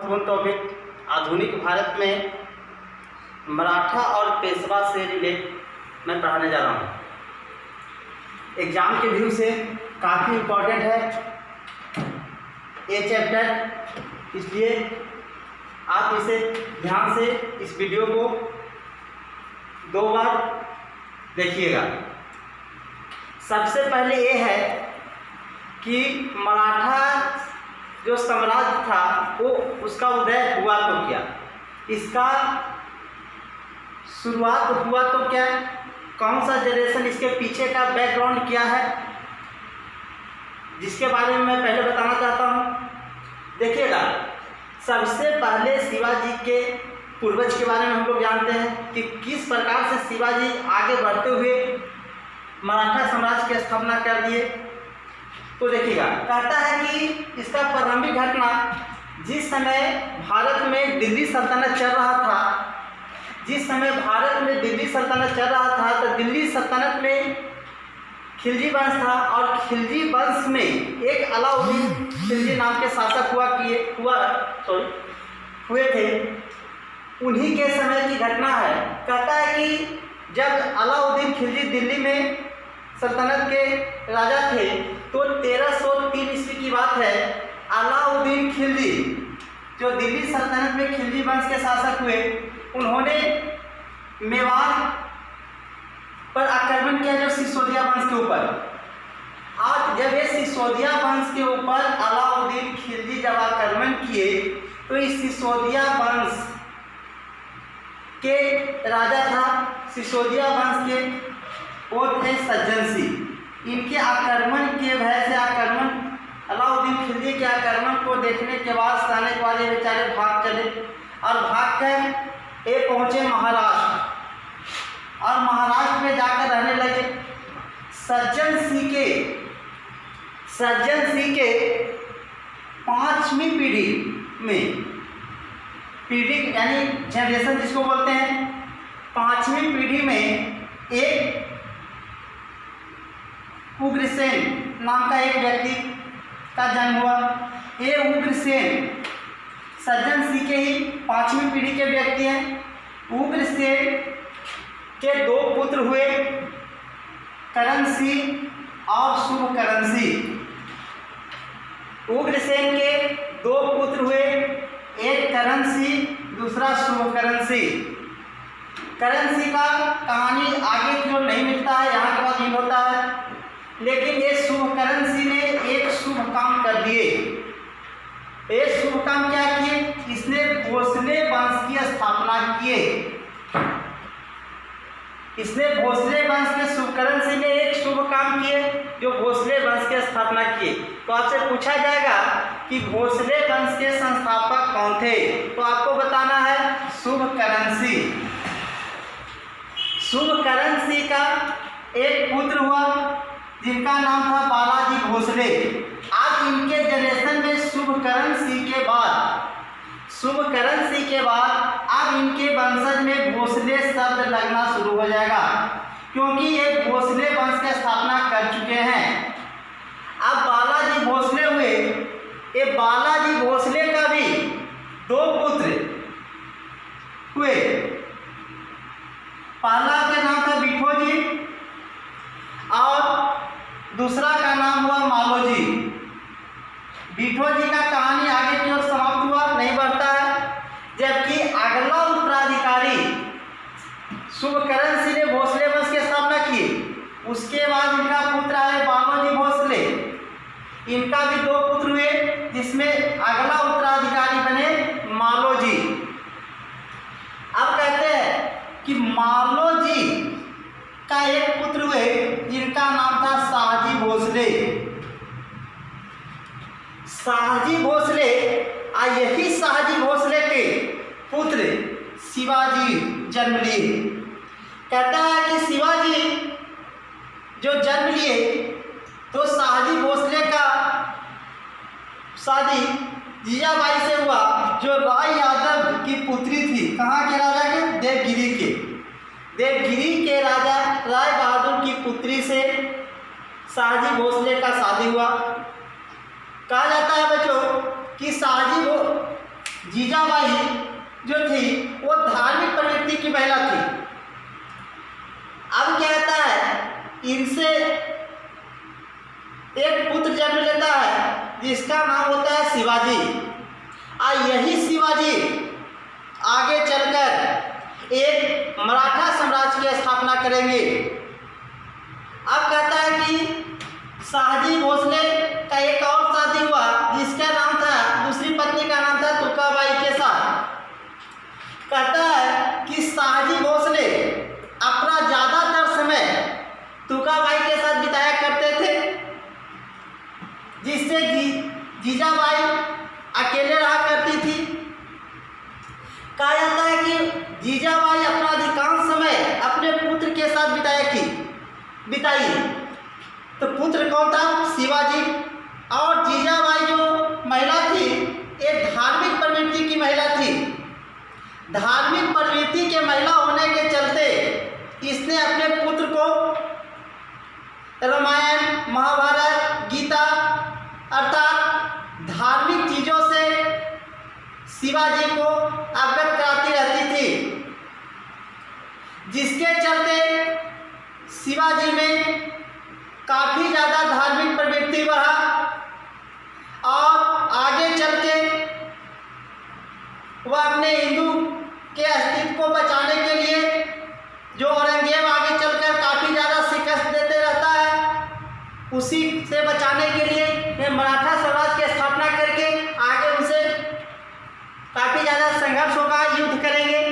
महत्वपूर्ण टॉपिक आधुनिक भारत में मराठा और पेशवा से रिलेट मैं पढ़ाने जा रहा हूँ। एग्जाम के व्यू से काफ़ी इम्पोर्टेंट है ये चैप्टर, इसलिए आप इसे ध्यान से इस वीडियो को 2 बार देखिएगा। सबसे पहले ये है कि मराठा जो साम्राज्य था वो उसका उदय हुआ तो क्या, इसका शुरुआत हुआ तो क्या, कौन सा जनरेशन इसके पीछे का बैकग्राउंड क्या है, जिसके बारे में मैं पहले बताना चाहता हूँ। देखिएगा, सबसे पहले शिवाजी के पूर्वज के बारे में हम लोग जानते हैं कि किस प्रकार से शिवाजी आगे बढ़ते हुए मराठा साम्राज्य की स्थापना कर दिए। तो देखिएगा, कहता है कि इसका प्रारंभिक घटना जिस समय भारत में दिल्ली सल्तनत चल रहा था, जिस समय भारत में दिल्ली सल्तनत चल रहा था तो दिल्ली सल्तनत में खिलजी वंश था और खिलजी वंश में एक अलाउद्दीन खिलजी नाम के शासक हुए थे। उन्हीं के समय की घटना है। कहता है कि जब अलाउद्दीन खिलजी दिल्ली में सल्तनत के राजा थे तो 1303 ईस्वी की बात है। अलाउद्दीन खिलजी जो दिल्ली सल्तनत में खिलजी वंश के शासक हुए, उन्होंने मेवाड़ पर आक्रमण किया, जो सिसोदिया वंश के ऊपर। आज जब ये सिसोदिया वंश के ऊपर अलाउद्दीन खिलजी जब आक्रमण किए तो इस सिसोदिया वंश के राजा था, सिसोदिया वंश के वो थे सज्जन सिंह। इनके आक्रमण के भय से अलाउद्दीन खिलजी के आक्रमण को देखने के बाद सैनिक वाले बेचारे भाग चले और भाग कर ये पहुँचे महाराष्ट्र और महाराष्ट्र में जाकर रहने लगे। सज्जन सिंह के 5वीं पीढ़ी यानी जनरेशन जिसको बोलते हैं, 5वीं पीढ़ी में एक उग्रसेन नाम का एक व्यक्ति का जन्म हुआ। ये उग्रसेन सज्जन सिंह के ही 5वीं पीढ़ी के व्यक्ति हैं। उग्रसेन के 2 पुत्र हुए, करण सिंह और शुभकरण सिंह। उग्रसेन के 2 पुत्र हुए, एक करण सिंह, दूसरा शुभकरण सिंह। करण सिंह का कहानी आगे की ओर नहीं मिलता है, यहाँ के बाद नहीं होता है, लेकिन ये शुभकरण सिंह ने एक शुभ काम कर दिए। ये शुभ काम क्या किए? इसने भोसले वंश की स्थापना किए। इसने भोसले वंश के शुभकरण सिंह ने एक शुभ काम किए जो भोसले वंश की स्थापना किए। तो आपसे पूछा जाएगा कि भोसले वंश के संस्थापक कौन थे, तो आपको बताना है शुभकरण सिंह। शुभकरण सिंह का एक पुत्र हुआ जिनका नाम था बालाजी भोसले। आज इनके जनरेशन में शुभकरण सिंह के बाद अब इनके वंशज में भोसले शब्द लगना शुरू हो जाएगा, क्योंकि ये भोसले वंश की स्थापना कर चुके हैं। अब बालाजी भोसले हुए, ये बालाजी भोसले का भी 2 पुत्र हुए। पहला का नाम था बिठोजी और दूसरा का नाम हुआ मालोजी। बिठोजी का कहानी आगे की ओर समाप्त हुआ, नहीं बढ़ता है। जबकि अगला उत्तराधिकारी शुभकरण सिंह ने भोसले वंश की स्थापना की, उसके बाद इनका पुत्र आए बालोजी भोसले। इनका भी 2 पुत्र हुए, जिसमें अगला उत्तराधिकारी बने मालोजी। अब कहते हैं कि मालोजी का एक पुत्र हुए जिनका नाम था शाहजी भोसले। शाहजी भोसले यही शाहजी भोसले के पुत्र शिवाजी जन्म लिए। कहता है कि शिवाजी जो जन्म लिए तो शाहजी भोसले का शादी जीजाबाई से हुआ, जो राय यादव की पुत्री थी। कहाँ के राजा के? देवगिरी के राजा राय बहादुर की पुत्री से शाहजी भोसले का शादी हुआ। कहा जाता है बच्चों कि शाहजी जीजाबाई जो थी वो धार्मिक प्रवृत्ति की महिला थी। अब क्या कहता है, इनसे एक पुत्र जन्म लेता है जिसका नाम होता है शिवाजी। और यही शिवाजी आगे चलकर एक मराठा साम्राज्य की स्थापना करेंगे। अब कहता है कि शाहजी भोसले का एक और शादी हुआ जिसका नाम था, दूसरी पत्नी का नाम था तुकाबाई के साथ। कहता है कि शाहजी भोसले अपना ज़्यादातर समय तुकाबाई के साथ बिताया करते थे, जिससे जीजाबाई अकेले रहा करती थी। कहा जाता है कि जीजाबाई अपना अधिकांश समय अपने पुत्र के साथ बिताई। तो पुत्र कौन था? शिवाजी। और जीजाबाई जो महिला थी एक धार्मिक प्रवृत्ति की महिला थी। धार्मिक प्रवृत्ति के महिला होने के चलते इसने अपने पुत्र को रामायण, महाभारत, गीता अर्थात धार्मिक चीज़ों से शिवाजी को अवगत कराती रहती थी, जिसके चलते शिवाजी में काफ़ी ज़्यादा धार्मिक प्रवृत्ति बढ़ा। और आगे चल के वह अपने हिंदू के अस्तित्व को बचाने के लिए जो औरंगजेब आगे चलकर काफ़ी ज़्यादा शिकस्त देते रहता है, उसी से बचाने के लिए मराठा साम्राज्य की स्थापना करके आगे उनसे काफ़ी ज़्यादा संघर्ष होगा, युद्ध करेंगे।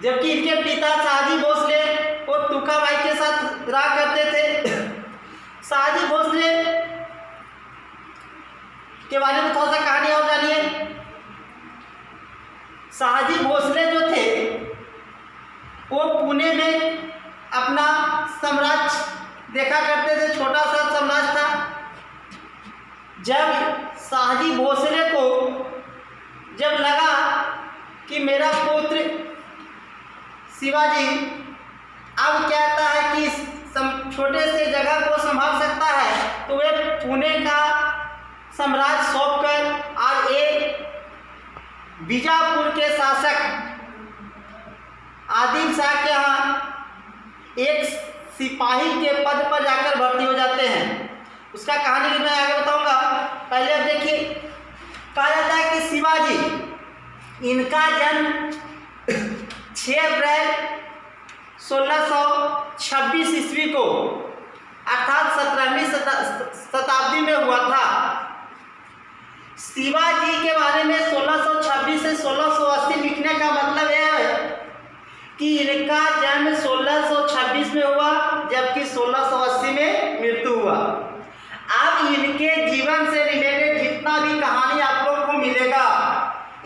जबकि इनके पिता शाहजी भोसले वो तुकाबाई के साथ रहा करते थे। शाहजी भोसले के बारे में थोड़ा सा कहानी और जानिए। शाहजी भोसले जो थे वो पुणे में अपना साम्राज्य देखा करते थे, छोटा सा साम्राज्य था। जब शाहजी भोसले को जब लगा कि मेरा पुत्र शिवाजी अब कहता है कि छोटे से जगह को संभाल सकता है, तो वे पुणे का साम्राज्य सौंपकर आज एक बीजापुर के शासक आदिल शाह के यहाँ एक सिपाही के पद पर जाकर भर्ती हो जाते हैं। उसका कहानी मैं आगे बताऊंगा। पहले अब देखिए, कहा जाता है कि शिवाजी इनका जन्म 6 अप्रैल 1626 ईस्वी को अर्थात 17वीं शताब्दी में हुआ था। शिवाजी के बारे में 1626 से 1680 लिखने का मतलब यह है कि इनका जन्म 1626 में हुआ, जबकि 1680 में मृत्यु हुआ। अब इनके जीवन से रिलेटेड जितना भी कहानी आप लोग को मिलेगा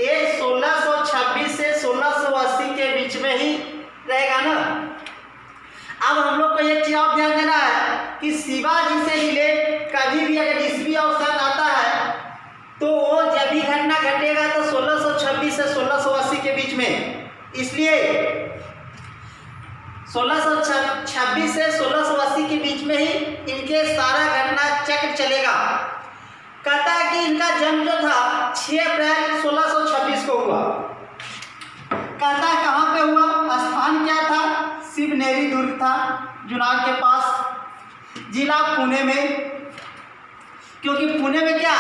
ये 1626 से 1680 के बीच में ही रहेगा ना। अब हम लोग को एक चीज और ध्यान देना है कि शिवाजी से रिलेट कभी भी अगर ईस्वी और सन आता है तो वो जब भी घटना घटेगा तो 1626 से 1680 के बीच में। इसलिए 1626 से 1680 के बीच में ही इनके सारा घटना चक्र चलेगा। कहता है कि इनका जन्म जो था 6 अप्रैल 1626 को हुआ। कहता है कहाँ पे हुआ, स्थान क्या था? शिवनेरी दुर्ग था, जुनागढ़ के पास, जिला पुणे में। क्योंकि पुणे में क्या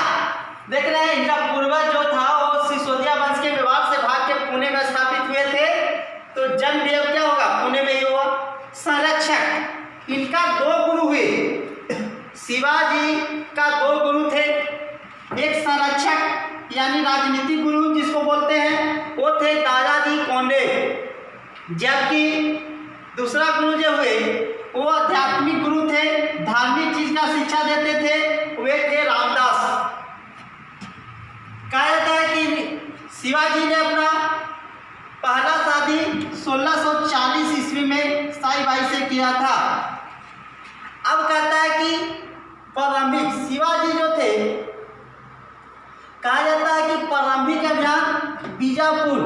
देख रहे हैं, इनका पूर्वज जो था वो सिसोदिया वंश के विवाद से भाग के पुणे में स्थापित हुए थे, तो जन्म भी अब क्या होगा, पुणे में ही हुआ। संरक्षक इनका 2 गुरु हुए। शिवाजी का 2 गुरु थे, एक संरक्षक यानी राजनीतिक गुरु जिसको बोलते हैं वो थे दादाजी कोंडे, जबकि दूसरा गुरु जो हुए वो आध्यात्मिक गुरु थे, धार्मिक चीज का शिक्षा देते थे, वे थे रामदास। कहा जाता है कि शिवाजी ने अपना पहला शादी 1640 ईस्वी में साईबाई से किया था। अब कहता है कि प्रारंभिक शिवाजी जो थे, कहा जाता है कि प्रारंभिक अभियान बीजापुर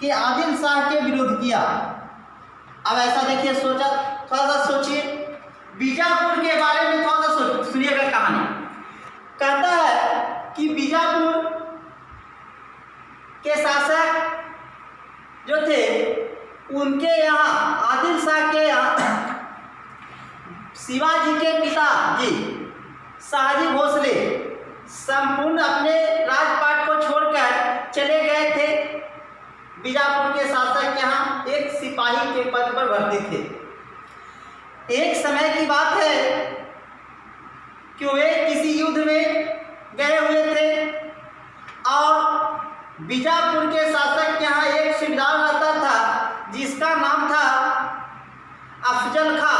के आदिल शाह के विरुद्ध किया। अब ऐसा देखिए, सोचा थोड़ा सा सोचिए, बीजापुर के बारे में थोड़ा सा सुनिएगा कहानी। कहता है कि बीजापुर के शासक जो थे उनके यहाँ आदिल शाह के यहाँ शिवाजी के पिता जी शाहजी भोसले संपूर्ण अपने राजपाट को छोड़कर चले गए थे। बीजापुर के शासक के यहाँ एक सिपाही के पद पर भर्ती थे। एक समय की बात है कि वे किसी युद्ध में गए हुए थे और बीजापुर के शासक के यहाँ एक सूबेदार रहता था जिसका नाम था अफजल खां।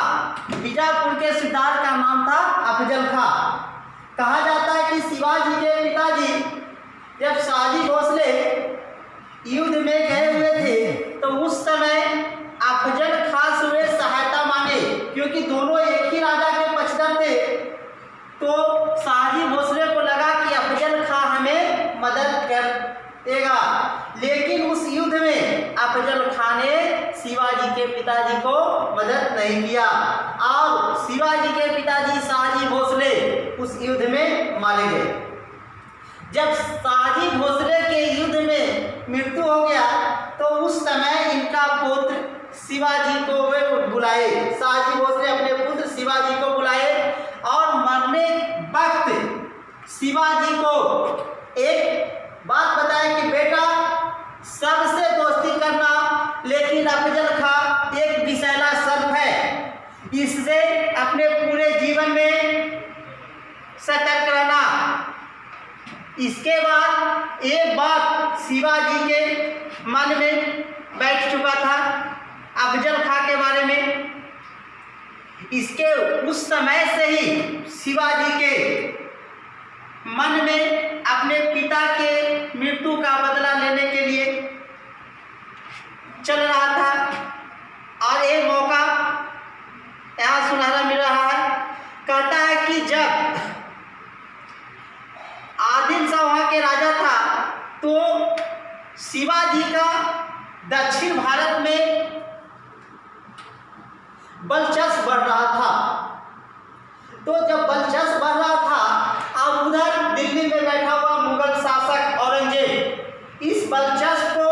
बीजापुर के सूबेदार का नाम था अफजल खां। कहा जाता है कि शिवाजी के पिताजी जब शाहजी भोसले युद्ध में गए हुए थे तो उस समय अफजल खां से वे सहायता मांगे, क्योंकि दोनों एक ही राजा के पक्षधर थे। तो शाहजी भोसले को लगा कि अफजल खां हमें मदद कर देगा, लेकिन उस युद्ध में अफजल खां ने शिवाजी के पिताजी को मदद नहीं किया और शिवाजी के पिताजी शाहजी भोसले उस युद्ध में मारे गए। जब शाहजी भोसले के युद्ध में मृत्यु हो गया तो उस समय इनका पुत्र शिवाजी को वे बुलाए, शाहजी भोसले अपने पुत्र शिवाजी को बुलाए और मरने वक्त शिवाजी को एक बात बताए कि बेटा सबसे दोस्ती करना, लेकिन अफजल खां एक विषैला सर्प है, इससे अपने पूरे जीवन में सतर्क रहना। इसके बाद एक बात शिवाजी के मन में बैठ चुका था अफजल खां के बारे में। इसके उस समय से ही शिवाजी के मन में अपने पिता के मृत्यु का बदला लेने के लिए चल रहा था और एक मौका यहाँ सुनहरा मिल रहा है। कहता है कि जब आदिल शाह वहाँ के राजा था तो शिवाजी का दक्षिण भारत में वर्चस्व बढ़ रहा था। तो जब वर्चस्व बढ़ रहा था अब उधर दिल्ली में बैठा हुआ मुगल शासक औरंगजेब इस वर्चस्व को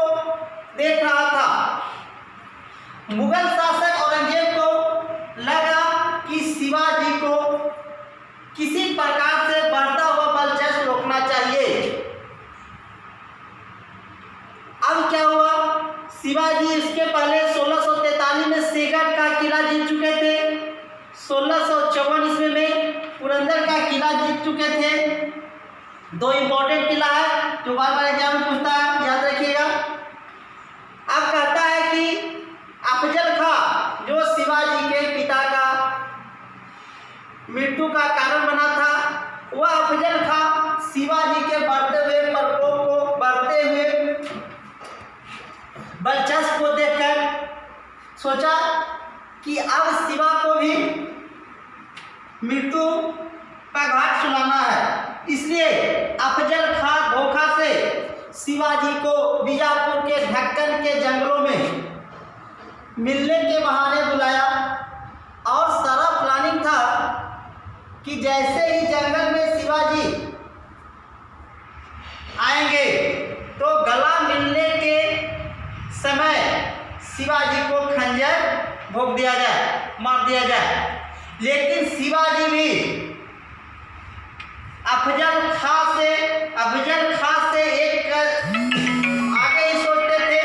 देख रहा था। मुगल शासक औरंगजेब को लगा कि शिवाजी को किसी प्रकार से बढ़ता हुआ वर्चस्व रोकना चाहिए। अब क्या हुआ, शिवाजी इसके पहले 1643 में शेरगढ़ का किला जीत चुके थे, 1654 ईस्वी में पुरंदर का किला जीत चुके थे। दो इंपॉर्टेंट किला है जो बार बार एग्जाम में पूछता है, याद रखिएगा। अब कहता है कि अफजल खां जो शिवाजी के पिता का मृत्यु का कारण बना था, वह अफजल खां शिवाजी के बढ़ते हुए प्रकोप को, बढ़ते हुए वर्चस्व को देखकर सोचा कि अब शिवा को भी मृत्यु का घाट सुनाना है। इसलिए अफजल खां धोखा से शिवाजी को बीजापुर के ढक्कन के जंगलों में मिलने के बहाने बुलाया और सारा प्लानिंग था कि जैसे ही जंगल में शिवाजी आएंगे तो गला मिलने के समय शिवाजी को खंजर भोंक दिया जाए, मार दिया जाए। लेकिन शिवाजी भी अफजल खां से एक आगे ही सोचते थे।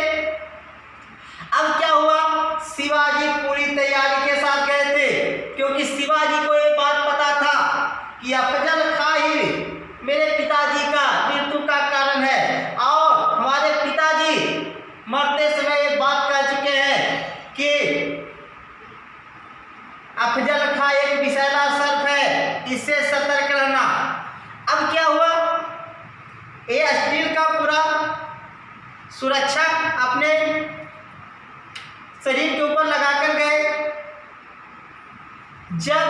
अब क्या हुआ, शिवाजी पूरी तैयारी के साथ गए थे, क्योंकि शिवाजी को ये बात पता था कि अफजल खां ही मेरे पिताजी का मृत्यु का कारण है और हमारे पिताजी मरते समय एक बात कह चुके हैं कि अफजल खां एक विषैला सर्प है, इससे सतर्क रहना। अब क्या हुआ, ये स्टील का पूरा सुरक्षा अपने शरीर के ऊपर लगाकर गए। जब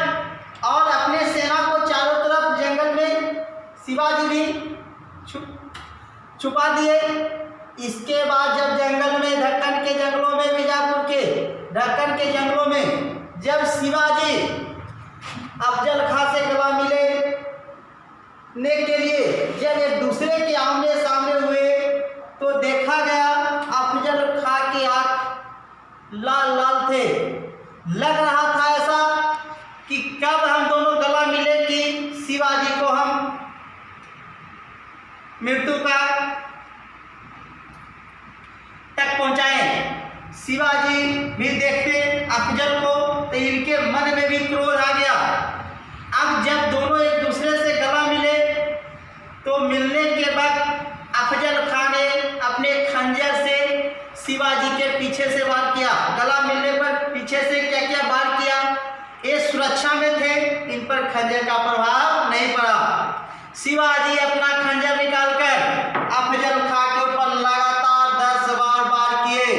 और अपने सेना को चारों तरफ जंगल में शिवाजी भी छुपा दिए। इसके बाद जब जंगल में ढक्कन के जंगलों में, बीजापुर के ढक्कन के जंगलों में जब शिवाजी अफजल खां से गला मिलने के लिए जब एक दूसरे के आमने सामने हुए तो देखा लाल लाल थे। लग रहा था ऐसा कि कब हम दोनों गला मिले कि शिवाजी को हम मृत्यु का तक पहुंचाएं। शिवाजी भी देखते अफजल को तो इनके मन में भी क्रोध आ गया। अब जब दोनों एक दूसरे से गला मिले तो मिलने के बाद अफजल खान ने अपने खंजर से शिवाजी के पीछे से वार किया। गला मिलने पर पीछे से क्या क्या वार किया। ये सुरक्षा में थे, इन पर खंजर का प्रभाव नहीं पड़ा। शिवाजी अपना खंजर निकालकर अफजल खां के ऊपर लगातार 10 बार वार किए,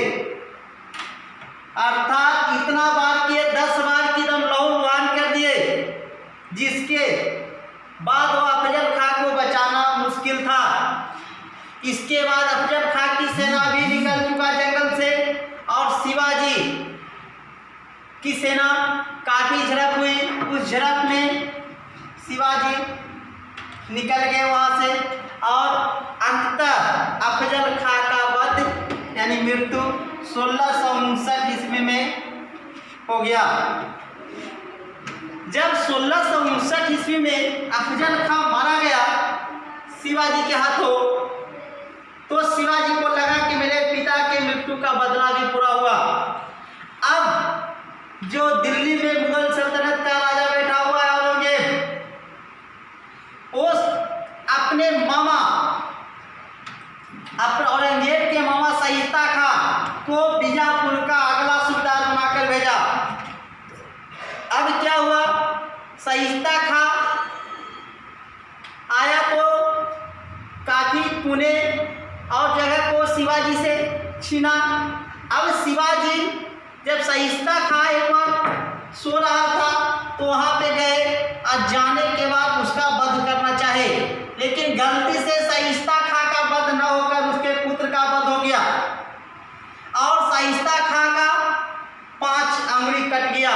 अर्थात इतना बार किए 10 बार की दम लहूलुहान कर दिए, जिसके बाद वो अफजल खां को बचाना मुश्किल था। इसके बाद अफजल खां की सेना भी निकल चुका जंगल से और शिवाजी की सेना काफी झड़प हुई। उस झड़प में शिवाजी निकल गए वहां से और अंततः अफजल खां का वध यानी मृत्यु 1659 ईस्वी में हो गया। जब 1659 ईस्वी में अफजल खां मारा गया शिवाजी के हाथों, तो शिवाजी को लगा कि मेरे पिता के मृत्यु का बदला भी पूरा हुआ। अब जो दिल्ली में मुगल सल्तनत का राजा बैठा हुआ है औरंगजेब, उस अपने मामा औरंगजेब के मामा शाइस्ता खां को बीजापुर का अगला सूबेदार बनाकर भेजा। अब क्या हुआ, शाइस्ता खां आया तो काफी पुणे और जगह को शिवाजी से छीना। अब शिवाजी जब शाइस्ता खां एक बार सो रहा था तो वहां पे गए और जाने के बाद उसका वध करना चाहे, लेकिन गलती से शाइस्ता खां का वध न होकर उसके पुत्र का वध हो गया और शाइस्ता खां का 5 अंगुली कट गया।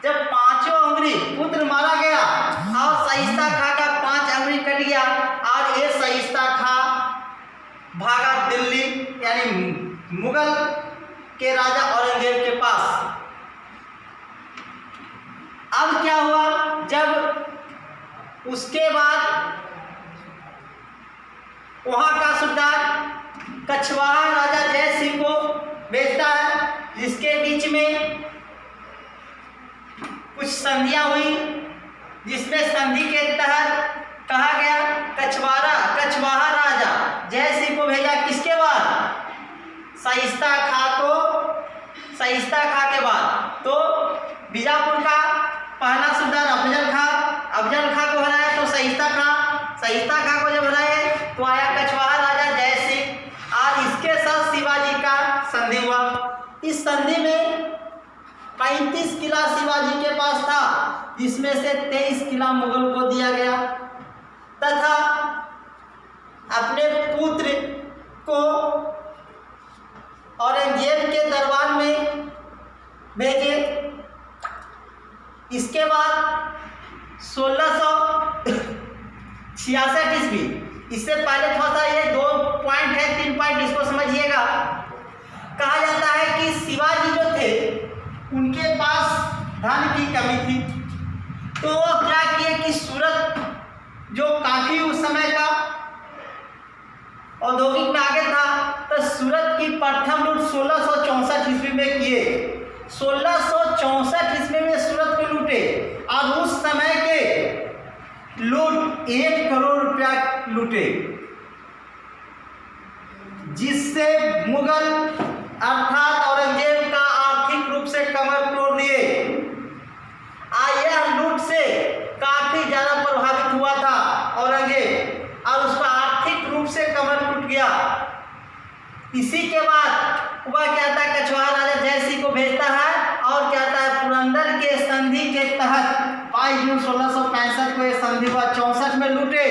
जब 5वां अंगुली पुत्र मारा गया और शाइस्ता खां का 5 अंगुली कट गया और ये शाइस्ता खां भागा दिल्ली यानी मुगल के राजा औरंगजेब के पास। अब क्या हुआ, जब उसके बाद वहां का सूबेदार कछवाहा राजा जय सिंह को भेजता है, जिसके बीच में कुछ संधियां हुई, जिसमें संधि के तहत कहा गया कछवाहा राजा जय सिंह को भेजा किसके बाद, शाइस्ता खां के बाद। तो बीजापुर का पहला सूबेदार अफजल खां को हराया तो शाइस्ता खां को जब हराए तो आया कछवाहा राजा जय सिंह और इसके साथ शिवाजी का संधि हुआ। इस संधि में 35 किला शिवाजी के पास था, जिसमें से 23 किला मुगल को दिया गया तथा अपने पुत्र को औरंगजेब के दरबार में भेजे। इसके बाद 1666 ईस्वी, इससे पहले थोड़ा सा ये 2 पॉइंट है, 3 पॉइंट इसको समझिएगा। कहा जाता है कि शिवाजी जो थे उनके पास धन की कमी थी, तो वो क्या किए कि सूरत जो काफी उस समय का औद्योगिक में आगे था, तो सूरत की प्रथम लूट 1664 ईस्वी में किए। 1664 ईस्वी में सूरत को लूटे और उस समय के लूट 1 करोड़ रुपया लूटे, जिससे मुगल अर्थात औरंगजेब का आर्थिक रूप से कमर तोड़ दिए। यह लूट से काफी ज्यादा प्रभावित हुआ था औरंगजेब और उसका आर्थिक रूप से कमर टूट गया। इसी के बाद वह क्या था, कछवाहा राजा जय सिंह को भेजता है और क्या था, पुरंदर के संधि के तहत 22 जून 1665 को यह संधि हुआ। 64 में लूटे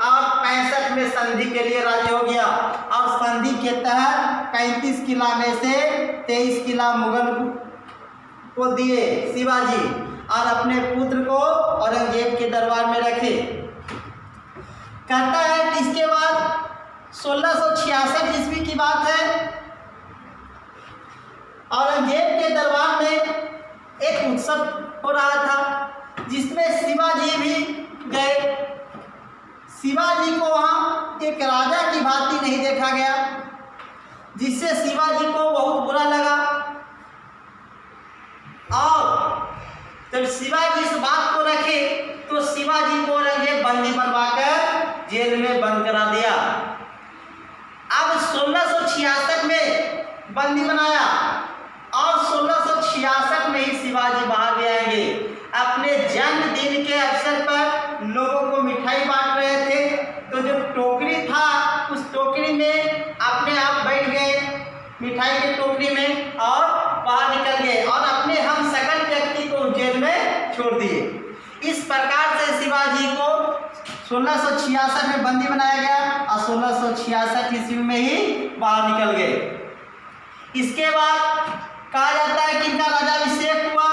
और 65 में संधि के लिए राजी हो गया और संधि के तहत 35 किला में से 23 किला मुगल को दिए शिवाजी और अपने पुत्र को औरंगजेब के दरबार में रखे। कहता है कि इसके बाद 1666 ईस्वी की बात है, औरंगजेब के दरबार में एक उत्सव हो रहा था जिसमें शिवाजी भी गए। शिवाजी को वहाँ एक राजा की भांति नहीं देखा गया, जिससे शिवाजी को बहुत बुरा लगा। और जब शिवाजी इस बात को रखे तो शिवाजी को औरंगजेब बंदी बनवाकर जेल में बंद करा दिया। अब 1666 में बंदी बनाया और 1666 में ही शिवाजी बाहर भी आएंगे। अपने जन्मदिन के अवसर पर लोगों को मिठाई बांट रहे थे, तो जो टोकरी था उस टोकरी में अपने आप बैठ गए मिठाई के टोकरी में और बाहर निकल गए और अपने हम सकल व्यक्ति को जेल में छोड़ दिए। इस प्रकार से शिवाजी को 1666 में बंदी बनाया गया और 1666 ईस्वी में ही बाहर निकल गए। इसके बाद कहा जाता है कि इनका राज्याभिषेक हुआ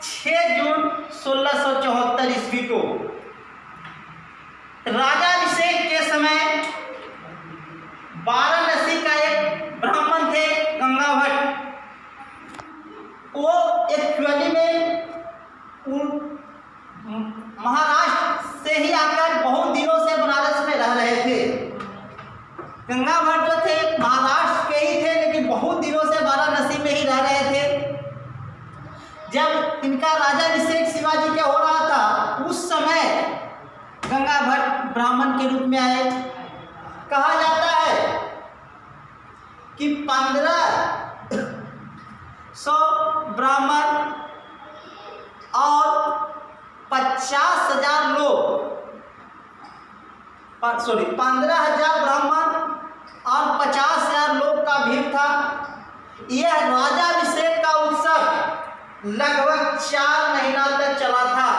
6 जून 1674 ईस्वी को। राज्याभिषेक के समय वाराणसी का एक ब्राह्मण थे गंगा भट्ट, वो एक्चुअली में महाराष्ट्र से ही आकर बहुत दिनों से बनारस में रह रहे थे। गंगा भट्ट जो थे महाराष्ट्र के ही थे, लेकिन बहुत दिनों से वाराणसी में ही रह रहे थे। जब इनका राज्याभिषेक शिवाजी के हो रहा था उस समय गंगा भट्ट ब्राह्मण के रूप में आए। कहा जाता है कि 1500 ब्राह्मण और 50,000 लोग 15,000 ब्राह्मण और 50,000 लोग का भीड़ था। यह राज्याभिषेक का उत्सव लगभग 4 महीना तक चला था।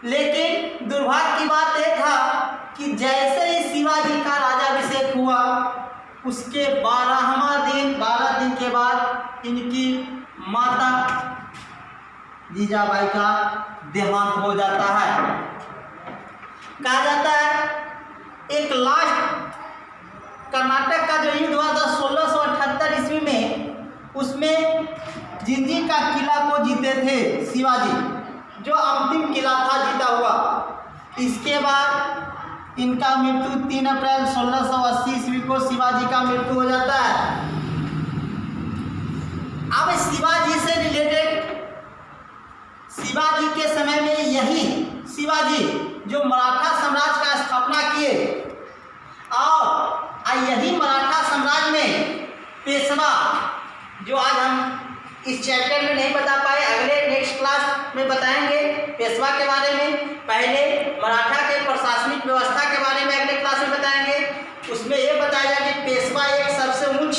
लेकिन दुर्भाग्य की बात यह था कि जैसे ही शिवाजी का राज्याभिषेक हुआ उसके 12 दिन के बाद इनकी माता जीजाबाई का देहांत हो जाता है। कहा जाता है एक लास्ट कर्नाटक का जो युद्ध हुआ था 1678 ईस्वी में, उसमें जिंजी का किला को जीते थे शिवाजी, जो अंतिम किला था जीता हुआ। इसके बाद इनका मृत्यु 3 अप्रैल 1680 ईस्वी को शिवाजी का मृत्यु हो जाता है। अब शिवाजी से रिलेटेड शिवाजी के समय में यही शिवाजी जो मराठा साम्राज्य का स्थापना किए और यही मराठा साम्राज्य में पेशवा, जो आज हम इस चैप्टर में नहीं बता पाए, अगले नेक्स्ट क्लास में बताएंगे पेशवा के बारे में। पहले मराठा के प्रशासनिक व्यवस्था के बारे में अगले क्लास में बताएंगे। उसमें यह बताया कि पेशवा एक सबसे उच्च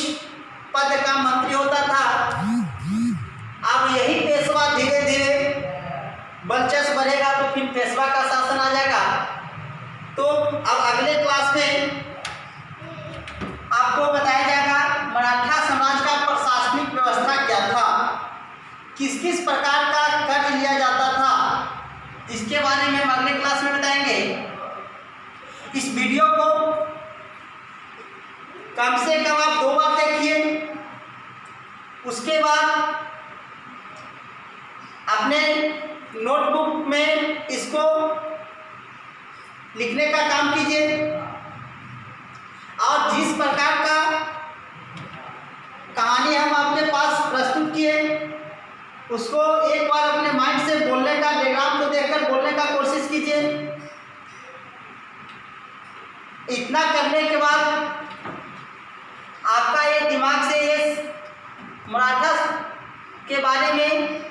पद का मंत्री होता था। अब यही पेशवा धीरे धीरे वर्चस्व बढ़ेगा तो फिर पेशवा का शासन आ जाएगा। तो अब अगले क्लास में आपको बताया जाएगा मराठा समाज का प्रशासनिक व्यवस्था क्या था, किस किस प्रकार का कर्ज लिया जाता था, इसके बारे में हम अगले क्लास में बताएंगे। इस वीडियो को कम से कम आप 2 बार देखिए, उसके बाद अपने नोटबुक में इसको लिखने का काम कीजिए और जिस प्रकार का कहानी हम आपके पास प्रस्तुत किए उसको एक बार अपने माइंड से बोलने का, डायग्राम को देखकर बोलने का कोशिश कीजिए। इतना करने के बाद आपका ये दिमाग से ये मराठा के बारे में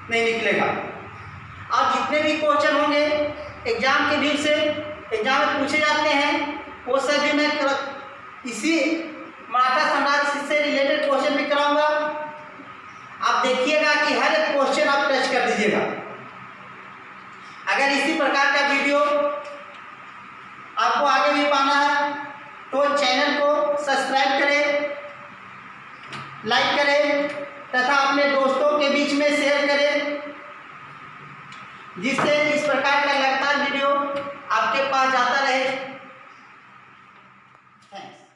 नहीं निकलेगा और जितने भी क्वेश्चन होंगे एग्जाम के दिन से एग्जाम में पूछे जाते हैं वो सभी मैं इसी मराठा साम्राज्य से रिलेटेड क्वेश्चन भी कराऊंगा। आप देखिएगा कि हर एक क्वेश्चन आप टच कर दीजिएगा। अगर इसी प्रकार का वीडियो आपको आगे भी पाना है तो चैनल को सब्सक्राइब करें, लाइक करें तथा अपने दोस्तों के बीच में शेयर करें, जिससे इस प्रकार का लगातार वीडियो आपके पास जाता रहे। थैंक्स।